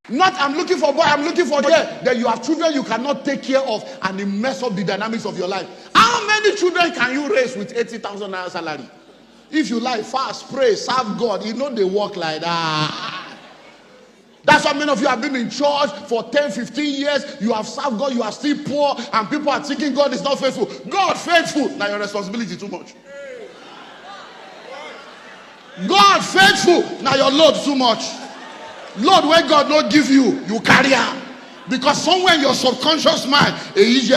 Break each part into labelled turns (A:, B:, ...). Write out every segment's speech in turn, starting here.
A: Not I'm looking for boy, I'm looking for girl. Then you have children you cannot take care of and it mess up the dynamics of your life. How many children can you raise with 80,000 naira salary? If you like, fast, pray, serve God, you know they work like that. That's why many of you have been in church for 10, 15 years. You have served God, you are still poor, and people are thinking God is not faithful. God faithful. Now your responsibility too much. God faithful. Now your load too much. Lord, when God not give you, you carry am. Because somewhere in your subconscious mind, if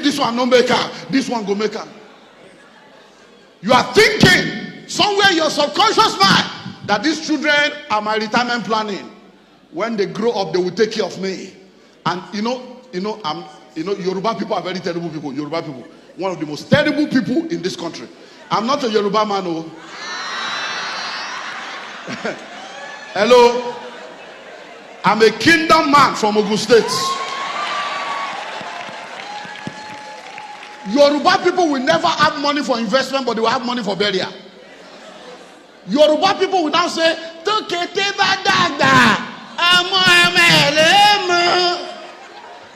A: this one no make am, this one go make am. You are thinking somewhere in your subconscious mind that these children are my retirement planning. When they grow up, they will take care of me. And Yoruba people are very terrible people. Yoruba people, one of the most terrible people in this country. I'm not a Yoruba man, oh. Hello, I'm a kingdom man from Ogun State. Yoruba people will never have money for investment, but they will have money for burial. Yoruba people will now say,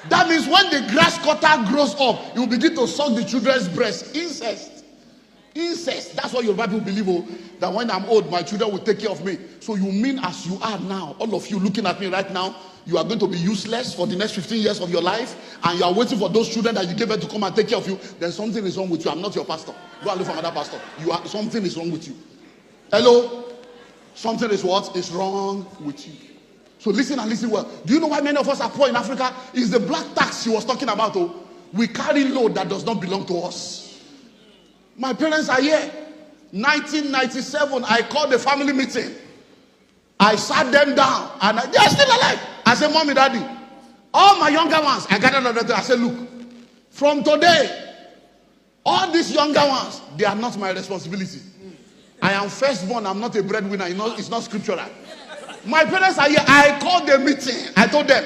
A: that means when the grass cutter grows up, you will begin to suck the children's breast. Incest. Incest. That's what Yoruba people believe, oh, that when I'm old, my children will take care of me. So you mean as you are now, all of you looking at me right now, you are going to be useless for the next 15 years of your life, and you are waiting for those children that you gave birth to come and take care of you. Then something is wrong with you. I'm not your pastor. Go and look for another pastor. Something is wrong with you. Hello? Something is what is wrong with you. So listen and listen well. Do you know why many of us are poor in Africa? It's the black tax he was talking about. Oh, we carry load that does not belong to us. My parents are here. 1997, I called the family meeting. I sat them down and they are still alive. I said, Mommy, Daddy, all my younger ones, I gathered another. I said, look, from today, all these younger ones, they are not my responsibility. I am firstborn, I'm not a breadwinner. It's not scriptural. My parents are here. I called the meeting. I told them,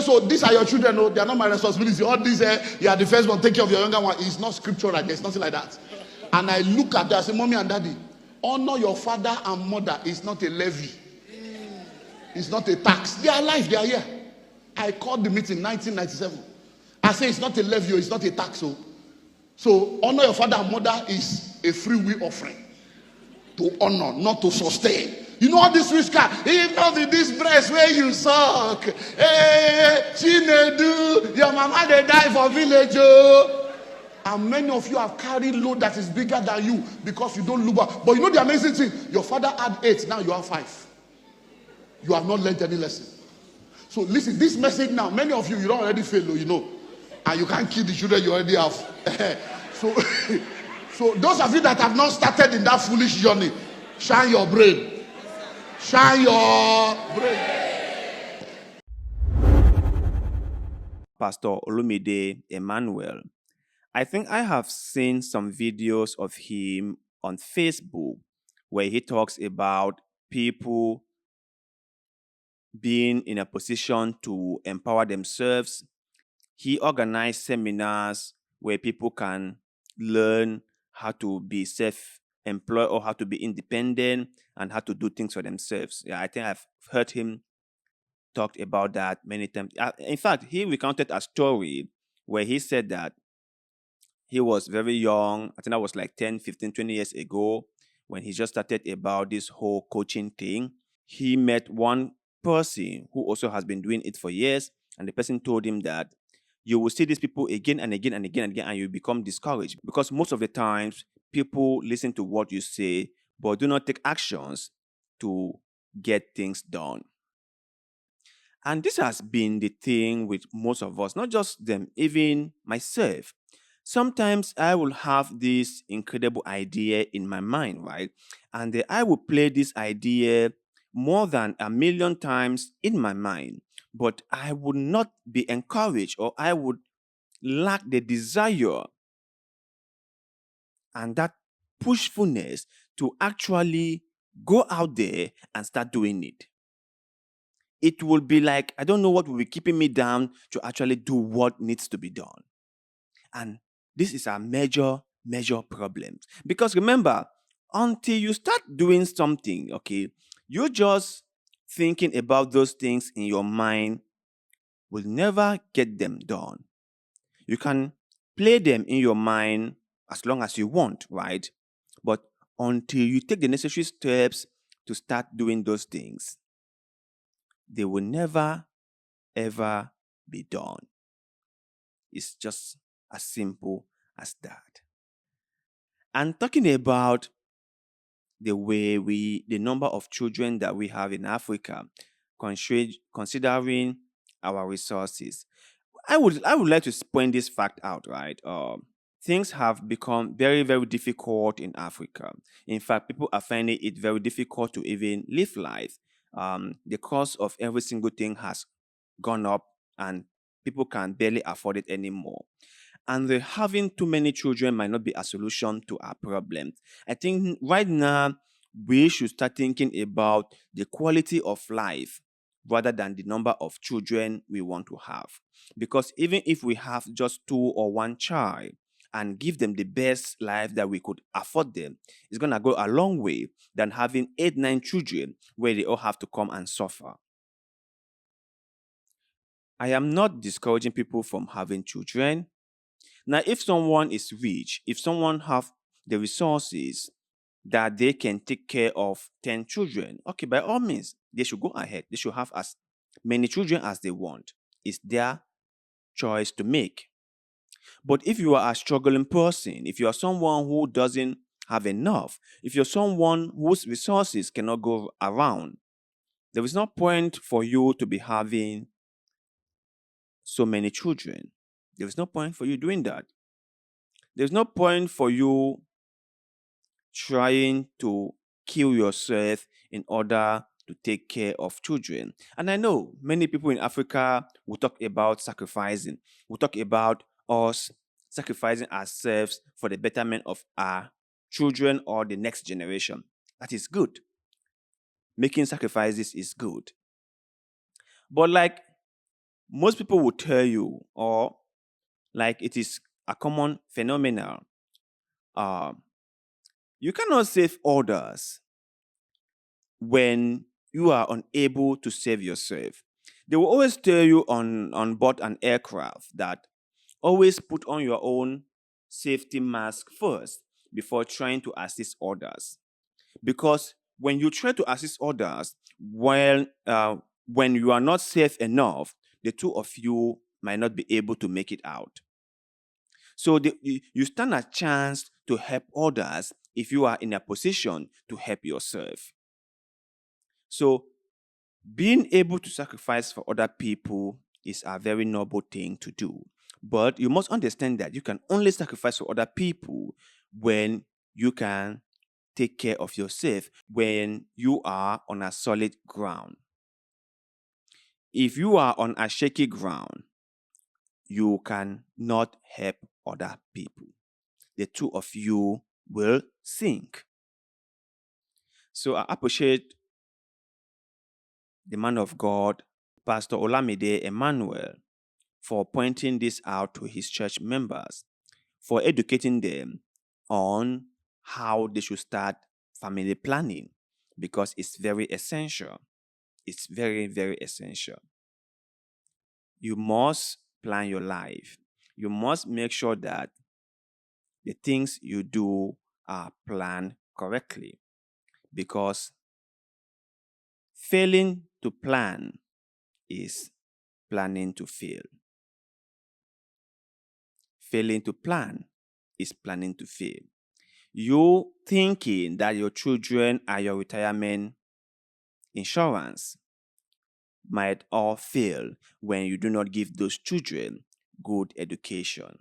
A: so these are your children, no, they are not my responsibility. All these, you are the firstborn, take care of your younger one. It's not scriptural. There's nothing like that. And I look at that, I say, Mommy and Daddy, honor your father and mother is not a levy. It's not a tax. They are alive, they are here. I called the meeting 1997. I say it's not a levy, it's not a tax. So honor your father and mother is a free will offering. To honor, not to sustain. You know all this rich car. If not with this breast where you suck. Hey, Chinedu, your mama they die for village. Oh. And many of you have carried load that is bigger than you because you don't look back. But you know the amazing thing? Your father had 8, now you have 5. You have not learned any lesson. So listen, this message now, many of you, you don't already fail, you know. And you can't kill the children you already have. So those of you that have not started in that foolish journey, shine your brain. Shine your brain.
B: Pastor Olumide Emmanuel. I think I have seen some videos of him on Facebook where he talks about people being in a position to empower themselves. He organized seminars where people can learn how to be self-employed or how to be independent and how to do things for themselves. Yeah, I think I've heard him talk about that many times. In fact, he recounted a story where he said that he was very young. I think that was like 10, 15, 20 years ago when he just started about this whole coaching thing. He met one person who also has been doing it for years, and the person told him that you will see these people again and again and again and again, and you become discouraged because most of the times people listen to what you say but do not take actions to get things done. And this has been the thing with most of us, not just them, even myself. Sometimes I will have this incredible idea in my mind, right? And I will play this idea more than 1,000,000 times in my mind, but I would not be encouraged or I would lack the desire and that pushfulness to actually go out there and start doing it. It will be like, I don't know what will be keeping me down to actually do what needs to be done. And this is a major problem. Because remember, until you start doing something, okay, You just thinking about those things in your mind will never get them done. You can play them in your mind as long as you want, right? But until you take the necessary steps to start doing those things, they will never ever be done. It's just as simple as that. And talking about the number of children that we have in Africa, considering our resources, I would like to point this fact out, right? Things have become very, very difficult in Africa. In fact, people are finding it very difficult to even live life. The cost of every single thing has gone up, and people can barely afford it anymore. And having too many children might not be a solution to our problems. I think right now we should start thinking about the quality of life rather than the number of children we want to have. Because even if we have just two or one child and give them the best life that we could afford them, it's going to go a long way than having 8, 9 children where they all have to come and suffer. I am not discouraging people from having children. Now, if someone is rich, if someone have the resources that they can take care of 10 children, okay, by all means, they should go ahead. They should have as many children as they want. It's their choice to make. But if you are a struggling person, if you are someone who doesn't have enough, if you're someone whose resources cannot go around, there is no point for you to be having so many children. There is no point for you doing that. There's no point for you trying to kill yourself in order to take care of children. And I know many people in Africa will talk about sacrificing, will talk about us sacrificing ourselves for the betterment of our children or the next generation. That is good. Making sacrifices is good. But like most people will tell you, or like it is a common phenomenon, uh, you cannot save others when you are unable to save yourself. They will always tell you on board an aircraft that always put on your own safety mask first before trying to assist others. Because when you try to assist others, when you are not safe enough, the two of you might not be able to make it out. So you stand a chance to help others if you are in a position to help yourself. So being able to sacrifice for other people is a very noble thing to do. But you must understand that you can only sacrifice for other people when you can take care of yourself, when you are on a solid ground. If you are on a shaky ground, you cannot help other people. The two of you will sink. So I appreciate the man of God, Pastor Olamide Emmanuel, for pointing this out to his church members, for educating them on how they should start family planning, because it's very essential. It's very, very essential. You must plan your life. You must make sure that the things you do are planned correctly, because failing to plan is planning to fail. Failing to plan is planning to fail. You thinking that your children are your retirement insurance might all fail when you do not give those children good education.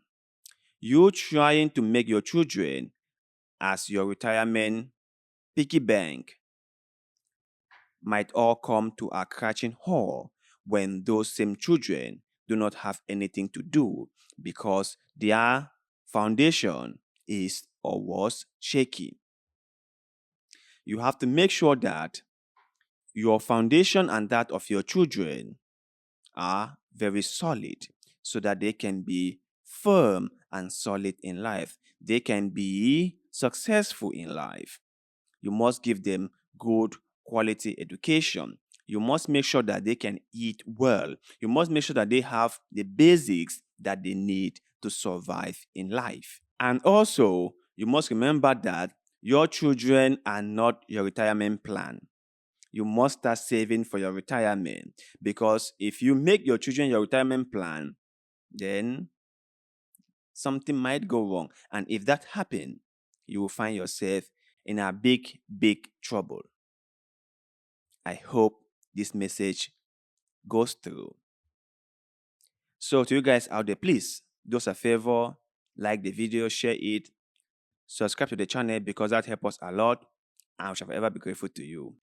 B: You trying to make your children as your retirement piggy bank might all come to a crashing halt when those same children do not have anything to do because their foundation is or was shaky. You have to make sure that your foundation and that of your children are very solid so that they can be firm and solid in life. They can be successful in life. You must give them good quality education. You must make sure that they can eat well. You must make sure that they have the basics that they need to survive in life. And also, you must remember that your children are not your retirement plan. You must start saving for your retirement, because if you make your children your retirement plan, then something might go wrong. And if that happens, you will find yourself in a big, big trouble. I hope this message goes through. So to you guys out there, please do us a favor, like the video, share it, subscribe to the channel, because that helps us a lot, and I shall forever be grateful to you.